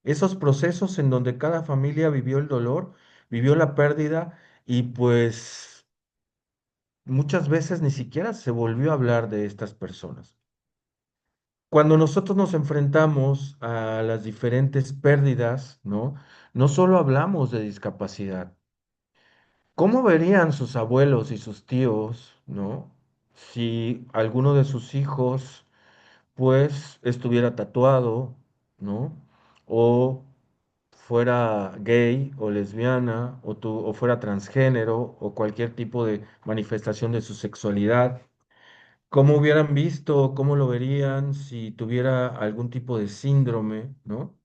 esos procesos en donde cada familia vivió el dolor, vivió la pérdida y pues muchas veces ni siquiera se volvió a hablar de estas personas. Cuando nosotros nos enfrentamos a las diferentes pérdidas, ¿no? No solo hablamos de discapacidad. ¿Cómo verían sus abuelos y sus tíos, ¿no? Si alguno de sus hijos, pues, estuviera tatuado, ¿no? O fuera gay o lesbiana, o fuera transgénero, o cualquier tipo de manifestación de su sexualidad. ¿Cómo hubieran visto, cómo lo verían si tuviera algún tipo de síndrome, ¿no?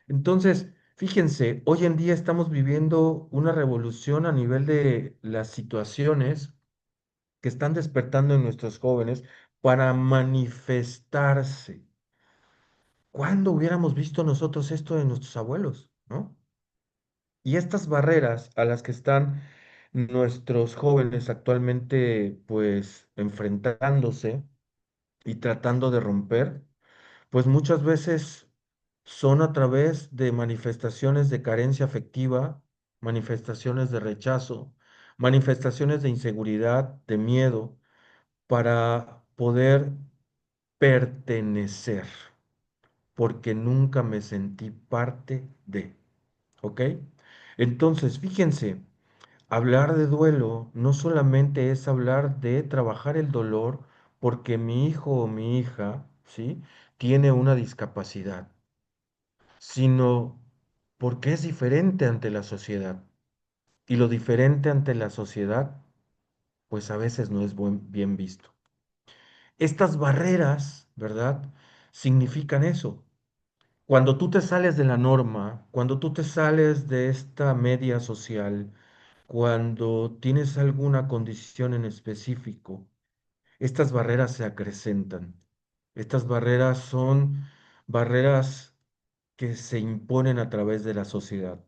Entonces, fíjense, hoy en día estamos viviendo una revolución a nivel de las situaciones que están despertando en nuestros jóvenes para manifestarse. ¿Cuándo hubiéramos visto nosotros esto de nuestros abuelos, ¿no? Y estas barreras a las que están nuestros jóvenes actualmente, pues, enfrentándose y tratando de romper, pues muchas veces son a través de manifestaciones de carencia afectiva, manifestaciones de rechazo, manifestaciones de inseguridad, de miedo, para poder pertenecer, porque nunca me sentí parte de, ¿ok? Entonces, fíjense, hablar de duelo no solamente es hablar de trabajar el dolor porque mi hijo o mi hija, ¿sí? Tiene una discapacidad, sino porque es diferente ante la sociedad. Y lo diferente ante la sociedad, pues a veces no es bien visto. Estas barreras, ¿verdad? Significan eso. Cuando tú te sales de la norma, cuando tú te sales de esta media social, cuando tienes alguna condición en específico, estas barreras se acrecentan. Estas barreras son barreras que se imponen a través de la sociedad.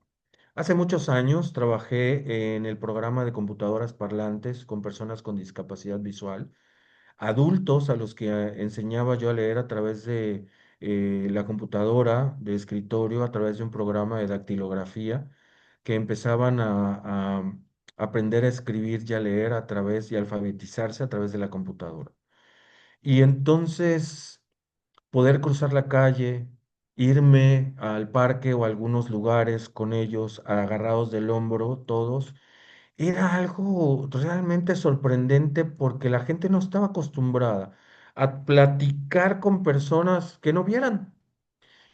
Hace muchos años trabajé en el programa de computadoras parlantes con personas con discapacidad visual, adultos a los que enseñaba yo a leer a través de la computadora de escritorio, a través de un programa de dactilografía, que empezaban a aprender a escribir y a leer a través y alfabetizarse a través de la computadora. Y entonces poder cruzar la calle, irme al parque o a algunos lugares con ellos, agarrados del hombro, todos, era algo realmente sorprendente porque la gente no estaba acostumbrada a platicar con personas que no vieran.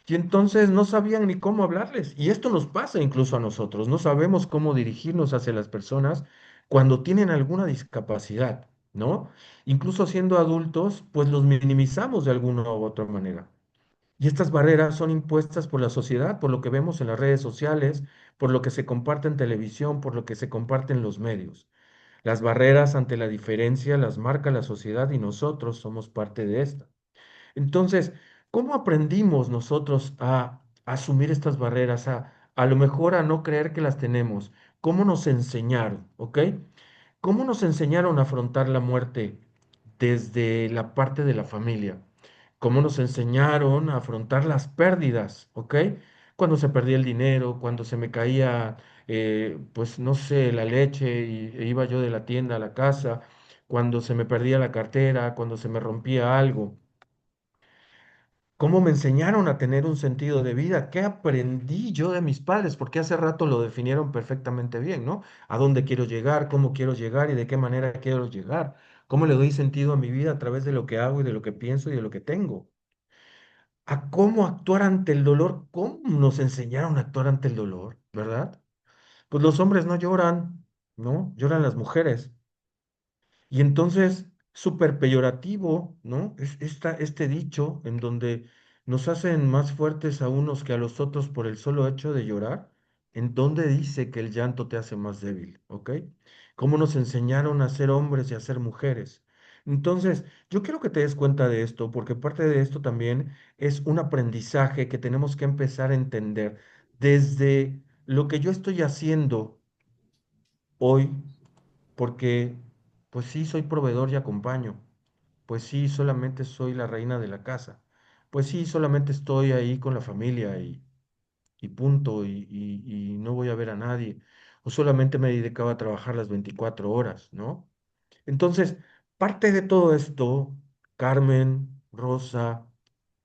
Y entonces no sabían ni cómo hablarles. Y esto nos pasa incluso a nosotros. No sabemos cómo dirigirnos hacia las personas cuando tienen alguna discapacidad, ¿no? Incluso siendo adultos, pues los minimizamos de alguna u otra manera. Y estas barreras son impuestas por la sociedad, por lo que vemos en las redes sociales, por lo que se comparte en televisión, por lo que se comparte en los medios. Las barreras ante la diferencia las marca la sociedad y nosotros somos parte de esta. Entonces, ¿cómo aprendimos nosotros a asumir estas barreras, a lo mejor a no creer que las tenemos? ¿Cómo nos enseñaron? ¿Ok? ¿Cómo nos enseñaron a afrontar la muerte desde la parte de la familia? ¿Cómo nos enseñaron a afrontar las pérdidas? ¿Ok? Cuando se perdía el dinero, cuando se me caía, pues no sé, la leche e iba yo de la tienda a la casa, cuando se me perdía la cartera, cuando se me rompía algo. ¿Cómo me enseñaron a tener un sentido de vida? ¿Qué aprendí yo de mis padres? Porque hace rato lo definieron perfectamente bien, ¿no? ¿A dónde quiero llegar? ¿Cómo quiero llegar? ¿Y de qué manera quiero llegar? ¿Cómo le doy sentido a mi vida a través de lo que hago y de lo que pienso y de lo que tengo? A cómo actuar ante el dolor. ¿Cómo nos enseñaron a actuar ante el dolor? ¿Verdad? Pues los hombres no lloran, ¿no? Lloran las mujeres. Y entonces, súper peyorativo, ¿no? Es este dicho en donde nos hacen más fuertes a unos que a los otros por el solo hecho de llorar, en donde dice que el llanto te hace más débil, ¿ok? Cómo nos enseñaron a ser hombres y a ser mujeres. Entonces, yo quiero que te des cuenta de esto, porque parte de esto también es un aprendizaje que tenemos que empezar a entender desde lo que yo estoy haciendo hoy porque pues sí, soy proveedor y acompaño, pues sí, solamente soy la reina de la casa, pues sí, solamente estoy ahí con la familia y punto, y no voy a ver a nadie. o solamente me dedicaba a trabajar las 24 horas, ¿no? Entonces, parte de todo esto, Carmen, Rosa,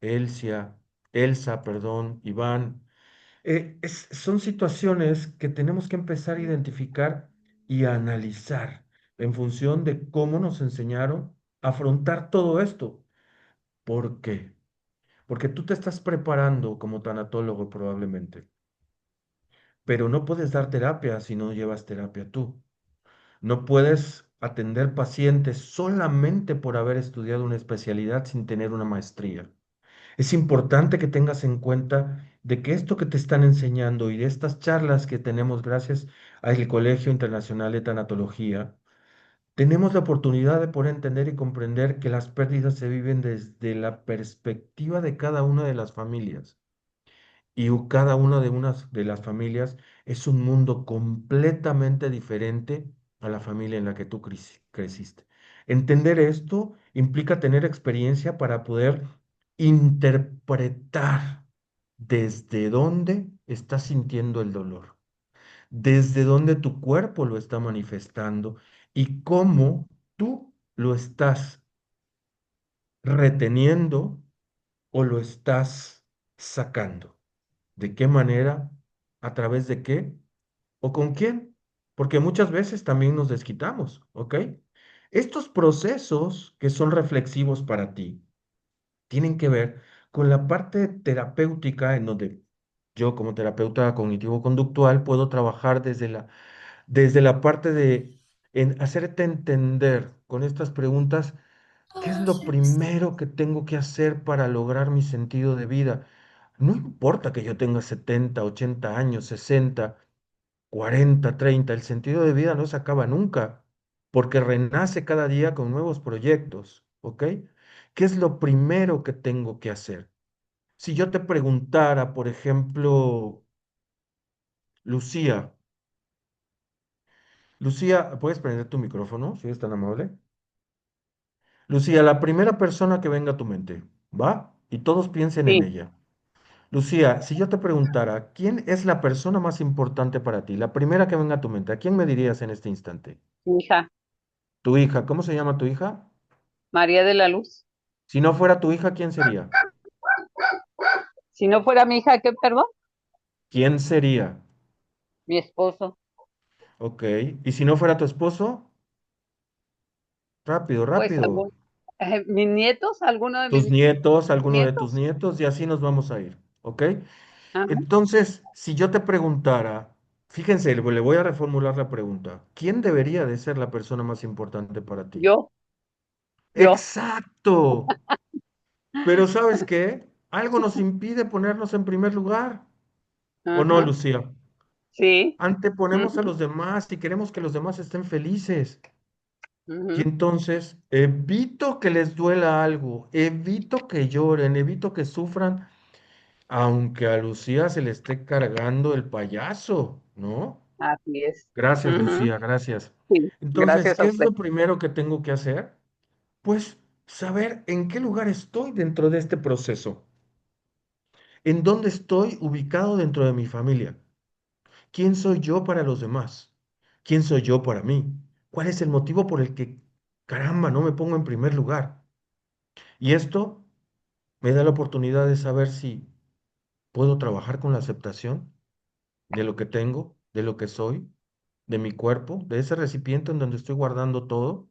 Elsia, Elsa, perdón, Iván, son situaciones que tenemos que empezar a identificar y a analizar en función de cómo nos enseñaron a afrontar todo esto. ¿Por qué? Porque tú te estás preparando como tanatólogo probablemente, pero no puedes dar terapia si no llevas terapia tú. No puedes atender pacientes solamente por haber estudiado una especialidad sin tener una maestría. Es importante que tengas en cuenta de que esto que te están enseñando y de estas charlas que tenemos gracias al Colegio Internacional de Tanatología, tenemos la oportunidad de poder entender y comprender que las pérdidas se viven desde la perspectiva de cada una de las familias. Y cada una de las familias es un mundo completamente diferente a la familia en la que tú creciste. Entender esto implica tener experiencia para poder interpretar desde dónde estás sintiendo el dolor, desde dónde tu cuerpo lo está manifestando y cómo tú lo estás reteniendo o lo estás sacando. ¿De qué manera? ¿A través de qué? ¿O con quién? Porque muchas veces también nos desquitamos, ¿ok? Estos procesos que son reflexivos para ti tienen que ver con la parte terapéutica en donde yo como terapeuta cognitivo-conductual puedo trabajar desde la parte de hacerte entender con estas preguntas. ¿Qué es lo primero que tengo que hacer para lograr mi sentido de vida? No importa que yo tenga 70, 80 años, 60, 40, 30, el sentido de vida no se acaba nunca, porque renace cada día con nuevos proyectos, ¿ok? ¿Qué es lo primero que tengo que hacer? Si yo te preguntara, por ejemplo, Lucía, Lucía, ¿puedes prender tu micrófono, si eres tan amable? Lucía, la primera persona que venga a tu mente, ¿va? Y todos piensen en Sí, ella. Lucía, si yo te preguntara, ¿quién es la persona más importante para ti? La primera que venga a tu mente, ¿a quién me dirías en este instante? mi hija, Tu hija, ¿cómo se llama tu hija? María de la Luz. Si no fuera tu hija, ¿quién sería? Si no fuera mi hija, ¿qué, perdón? ¿Quién sería? Mi esposo. Ok. ¿Y si no fuera tu esposo? Rápido, Pues rápido. mis nietos, alguno de Tus mis nietos, alguno de tus nietos. nietos, y así nos vamos a ir. ¿Ok? Ajá. Entonces, si yo te preguntara, fíjense, le voy a reformular la pregunta. ¿Quién debería de ser la persona más importante para ti? Yo, yo. Exacto. Pero ¿sabes qué? Algo nos impide ponernos en primer lugar. ¿O no, Ajá. Lucía? Sí. Anteponemos a Ujú, los demás y queremos que los demás estén felices. Y ujú. entonces evito que les duela algo, evito que lloren, evito que sufran, aunque a Lucía se le esté cargando el payaso, ¿no? Así es. Gracias, Ujú. Lucía, gracias. Sí, Entonces, gracias a ¿qué es usted. lo primero que tengo que hacer? Pues saber en qué lugar estoy dentro de este proceso, en dónde estoy ubicado dentro de mi familia. ¿Quién soy yo para los demás? ¿Quién soy yo para mí? ¿Cuál es el motivo por el que, caramba, no me pongo en primer lugar? Y esto me da la oportunidad de saber si puedo trabajar con la aceptación de lo que tengo, de lo que soy, de mi cuerpo, de ese recipiente en donde estoy guardando todo.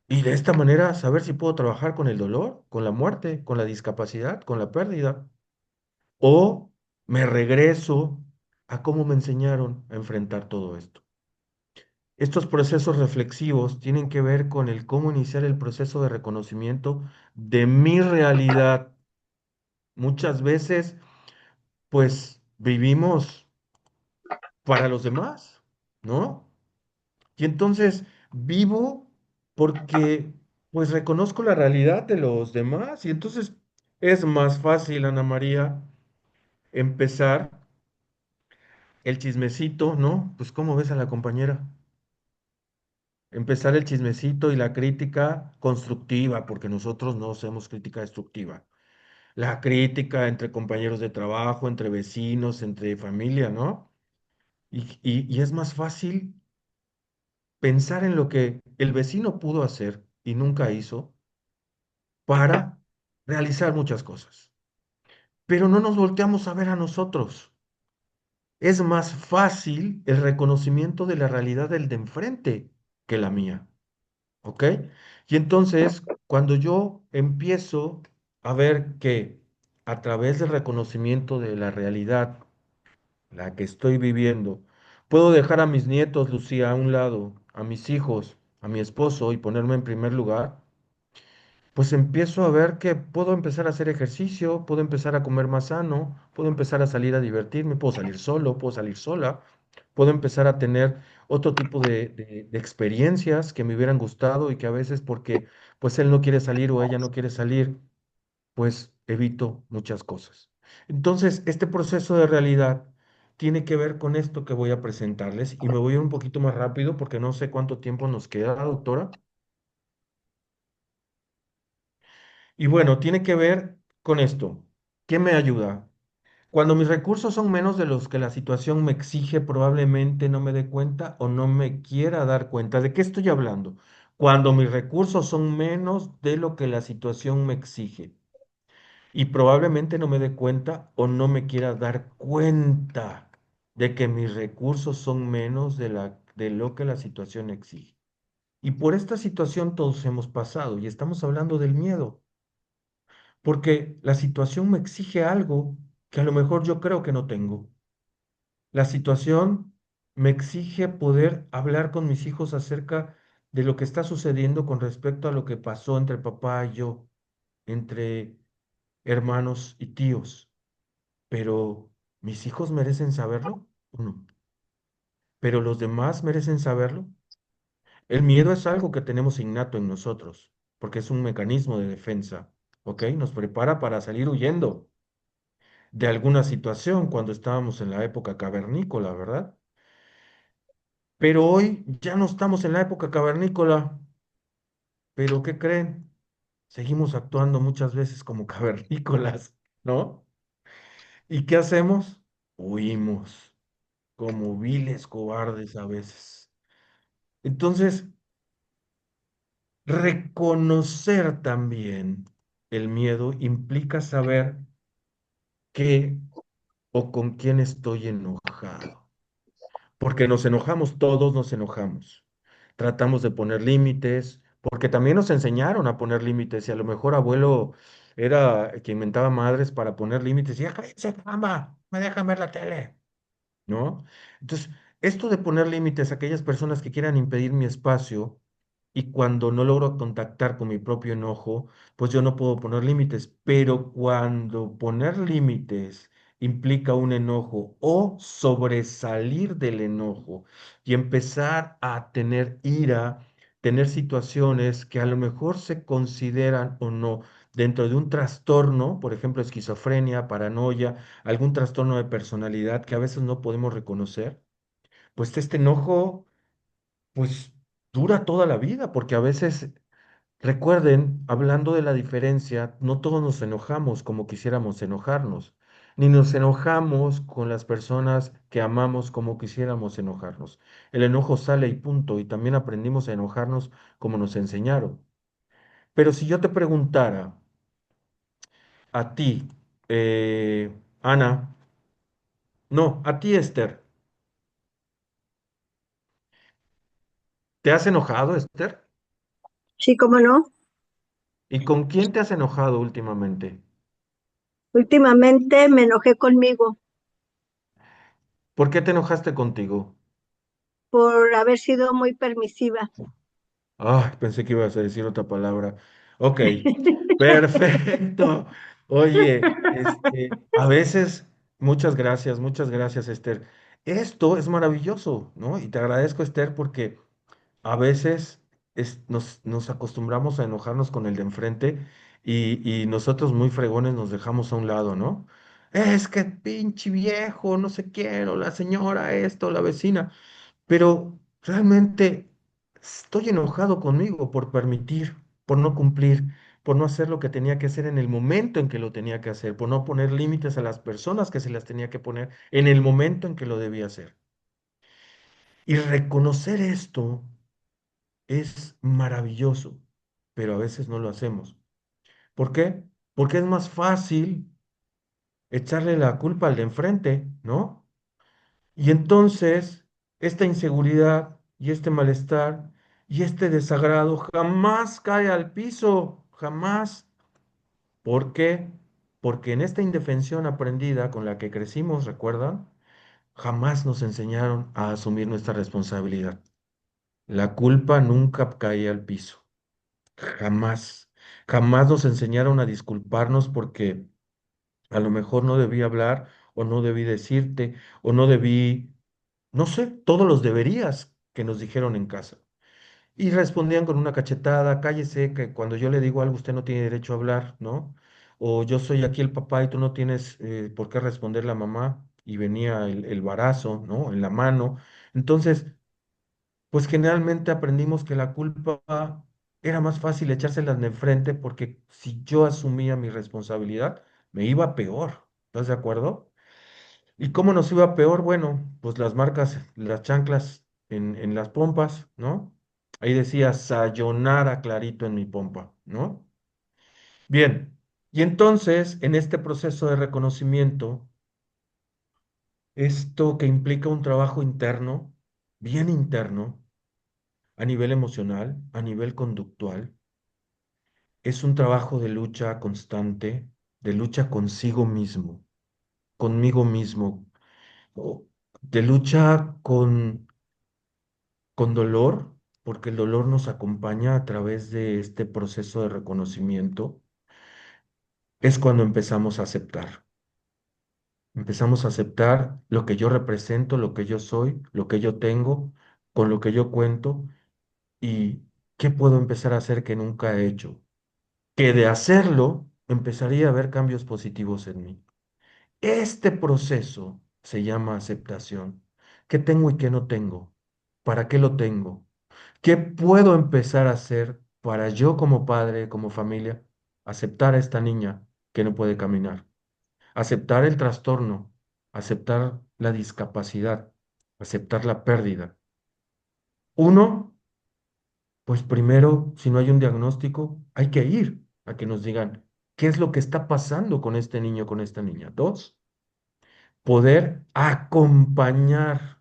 Y de esta manera saber si puedo trabajar con el dolor, con la muerte, con la discapacidad, con la pérdida. O me regreso a cómo me enseñaron a enfrentar todo esto. Estos procesos reflexivos tienen que ver con el cómo iniciar el proceso de reconocimiento de mi realidad. Muchas veces, pues, vivimos para los demás, ¿no? Y entonces vivo porque, pues, reconozco la realidad de los demás. Y entonces es más fácil, Ana María, empezar el chismecito, ¿no? Pues, ¿cómo ves a la compañera? Empezar el chismecito y la crítica constructiva, porque nosotros no hacemos crítica destructiva. La crítica entre compañeros de trabajo, entre vecinos, entre familia, ¿no? y es más fácil pensar en lo que el vecino pudo hacer y nunca hizo para realizar muchas cosas. Pero no nos volteamos a ver a nosotros. Es más fácil el reconocimiento de la realidad del de enfrente que la mía, ¿ok? Y entonces, cuando yo empiezo a ver que a través del reconocimiento de la realidad, la que estoy viviendo, puedo dejar a mis nietos, Lucía, a un lado, a mis hijos, a mi esposo y ponerme en primer lugar, pues empiezo a ver que puedo empezar a hacer ejercicio, puedo empezar a comer más sano, puedo empezar a salir a divertirme, puedo salir solo, puedo salir sola, puedo empezar a tener otro tipo de experiencias que me hubieran gustado y que a veces porque pues él no quiere salir o ella no quiere salir, pues evito muchas cosas. Entonces, este proceso de realidad tiene que ver con esto que voy a presentarles y me voy a ir un poquito más rápido porque no sé cuánto tiempo nos queda, doctora. Y bueno, tiene que ver con esto. ¿Qué me ayuda? Cuando mis recursos son menos de los que la situación me exige, probablemente no me dé cuenta o no me quiera dar cuenta. ¿De qué estoy hablando? Cuando mis recursos son menos de lo que la situación me exige y probablemente no me dé cuenta o no me quiera dar cuenta de que mis recursos son menos de lo que la situación exige. Y por esta situación todos hemos pasado y estamos hablando del miedo porque la situación me exige algo que a lo mejor yo creo que no tengo. La situación me exige poder hablar con mis hijos acerca de lo que está sucediendo con respecto a lo que pasó entre papá y yo, entre hermanos y tíos. Pero, ¿mis hijos merecen saberlo o no? ¿Pero los demás merecen saberlo? El miedo es algo que tenemos innato en nosotros, porque es un mecanismo de defensa, ¿ok? Nos prepara para salir huyendo de alguna situación cuando estábamos en la época cavernícola, ¿verdad? Pero hoy ya no estamos en la época cavernícola, pero ¿qué creen? Seguimos actuando muchas veces como cavernícolas, ¿no? ¿Y qué hacemos? Huimos como viles cobardes a veces. Entonces, reconocer también el miedo implica saber qué o con quién estoy enojado. Porque nos enojamos, todos nos enojamos. Tratamos de poner límites, porque también nos enseñaron a poner límites y a lo mejor abuelo era quien inventaba madres para poner límites y cállense, mamá, me dejan ver la tele, ¿no? Entonces, esto de poner límites a aquellas personas que quieran impedir mi espacio y cuando no logro contactar con mi propio enojo, pues yo no puedo poner límites, pero cuando poner límites implica un enojo o sobresalir del enojo y empezar a tener ira, tener situaciones que a lo mejor se consideran o no dentro de un trastorno, por ejemplo, esquizofrenia, paranoia, algún trastorno de personalidad que a veces no podemos reconocer, pues este enojo, pues dura toda la vida, porque a veces, recuerden, hablando de la diferencia, no todos nos enojamos como quisiéramos enojarnos, ni nos enojamos con las personas que amamos como quisiéramos enojarnos. El enojo sale y punto, y también aprendimos a enojarnos como nos enseñaron. Pero si yo te preguntara a ti, Ana, no, a ti, Esther, ¿te has enojado, Esther? Sí, cómo no. ¿Y con quién te has enojado últimamente? Últimamente me enojé conmigo ¿Por qué te enojaste contigo? por haber sido muy permisiva. Ah, pensé que ibas a decir otra palabra. Ok, perfecto. Oye, a veces, muchas gracias, Esther. Esto es maravilloso, ¿no? Y te agradezco, Esther, porque a veces nos acostumbramos a enojarnos con el de enfrente y nosotros muy fregones nos dejamos a un lado, ¿no? Es que pinche viejo, no sé quiero, la señora, esto, la vecina. Pero realmente estoy enojado conmigo por permitir, por no cumplir, por no hacer lo que tenía que hacer en el momento en que lo tenía que hacer, por no poner límites a las personas que se las tenía que poner en el momento en que lo debía hacer. Y reconocer esto es maravilloso, pero a veces no lo hacemos. ¿Por qué? Porque es más fácil echarle la culpa al de enfrente, ¿no? Y entonces, esta inseguridad y este malestar y este desagrado jamás cae al piso, jamás. ¿Por qué? Porque en esta indefensión aprendida con la que crecimos, ¿recuerdan? Jamás nos enseñaron a asumir nuestra responsabilidad. La culpa nunca cae al piso, jamás. Jamás nos enseñaron a disculparnos porque a lo mejor no debí hablar o no debí decirte o no debí, no sé, todos los deberías que nos dijeron en casa. Y respondían con una cachetada, cállese, que cuando yo le digo algo usted no tiene derecho a hablar, ¿no? O yo soy aquí el papá y tú no tienes por qué responder la mamá. Y venía el varazo, ¿no? En la mano. Entonces, pues generalmente aprendimos que la culpa era más fácil echárselas de frente porque si yo asumía mi responsabilidad, me iba peor. ¿Estás de acuerdo? ¿Y cómo nos iba peor? Bueno, pues las marcas, las chanclas en las pompas, ¿no? Ahí decía sayonara clarito en mi pompa, ¿no? Bien, y entonces en este proceso de reconocimiento, esto que implica un trabajo interno, bien interno, a nivel emocional, a nivel conductual, es un trabajo de lucha constante, de lucha conmigo mismo, o de lucha con dolor, porque el dolor nos acompaña a través de este proceso de reconocimiento, es cuando empezamos a aceptar. Empezamos a aceptar lo que yo represento, lo que yo soy, lo que yo tengo, con lo que yo cuento y qué puedo empezar a hacer que nunca he hecho. Que de hacerlo empezaría a haber cambios positivos en mí. Este proceso se llama aceptación. ¿Qué tengo y qué no tengo? ¿Para qué lo tengo? ¿Qué puedo empezar a hacer para yo como padre, como familia, aceptar a esta niña que no puede caminar? Aceptar el trastorno, aceptar la discapacidad, aceptar la pérdida. Uno, pues primero, si no hay un diagnóstico, hay que ir a que nos digan qué es lo que está pasando con este niño, con esta niña. Dos, poder acompañar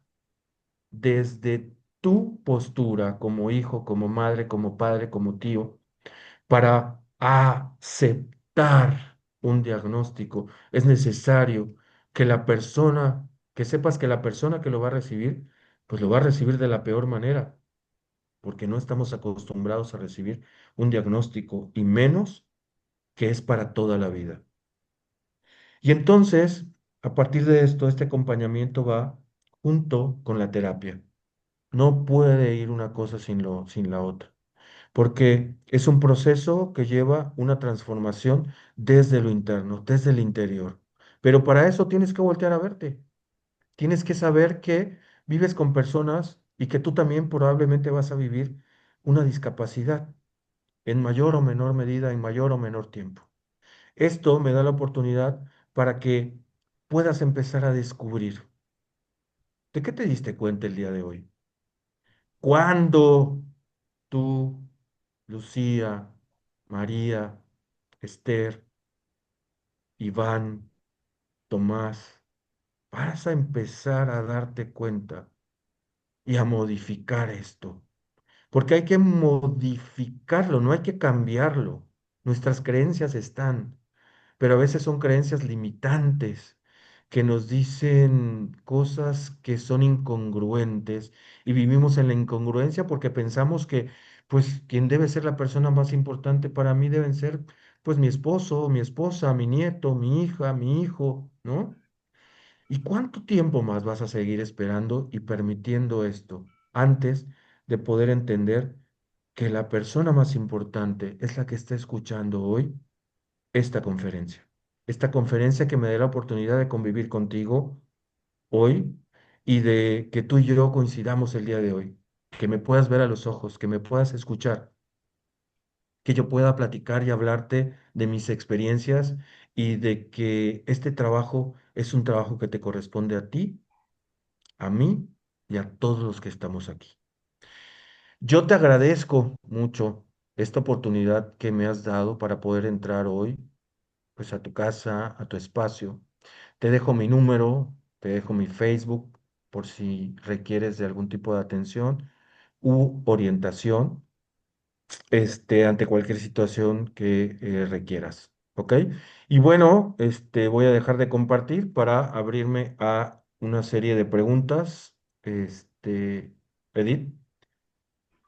desde tu postura como hijo, como madre, como padre, como tío, para aceptar un diagnóstico. Es necesario que la persona, que sepas que la persona que lo va a recibir, pues lo va a recibir de la peor manera, porque no estamos acostumbrados a recibir un diagnóstico y menos que es para toda la vida. Y entonces, a partir de esto, este acompañamiento va junto con la terapia. No puede ir una cosa sin la otra, porque es un proceso que lleva una transformación desde lo interno, desde el interior. Pero para eso tienes que voltear a verte. Tienes que saber que vives con personas y que tú también probablemente vas a vivir una discapacidad en mayor o menor medida, en mayor o menor tiempo. Esto me da la oportunidad para que puedas empezar a descubrir de qué te diste cuenta el día de hoy. ¿Cuándo tú, Lucía, María, Esther, Iván, Tomás, vas a empezar a darte cuenta y a modificar esto? Porque hay que modificarlo, no hay que cambiarlo. Nuestras creencias están, pero a veces son creencias limitantes que nos dicen cosas que son incongruentes y vivimos en la incongruencia porque pensamos que, pues, quien debe ser la persona más importante para mí deben ser, pues, mi esposo, mi esposa, mi nieto, mi hija, mi hijo, ¿no? ¿Y cuánto tiempo más vas a seguir esperando y permitiendo esto antes de poder entender que la persona más importante es la que está escuchando hoy esta conferencia? Esta conferencia que me dé la oportunidad de convivir contigo hoy y de que tú y yo coincidamos el día de hoy, que me puedas ver a los ojos, que me puedas escuchar, que yo pueda platicar y hablarte de mis experiencias y de que este trabajo es un trabajo que te corresponde a ti, a mí y a todos los que estamos aquí. Yo te agradezco mucho esta oportunidad que me has dado para poder entrar hoy, pues a tu casa, a tu espacio. Te dejo mi número, te dejo mi Facebook por si requieres de algún tipo de atención u orientación, ante cualquier situación que requieras. ¿Ok? Y bueno, voy a dejar de compartir para abrirme a una serie de preguntas. Edith.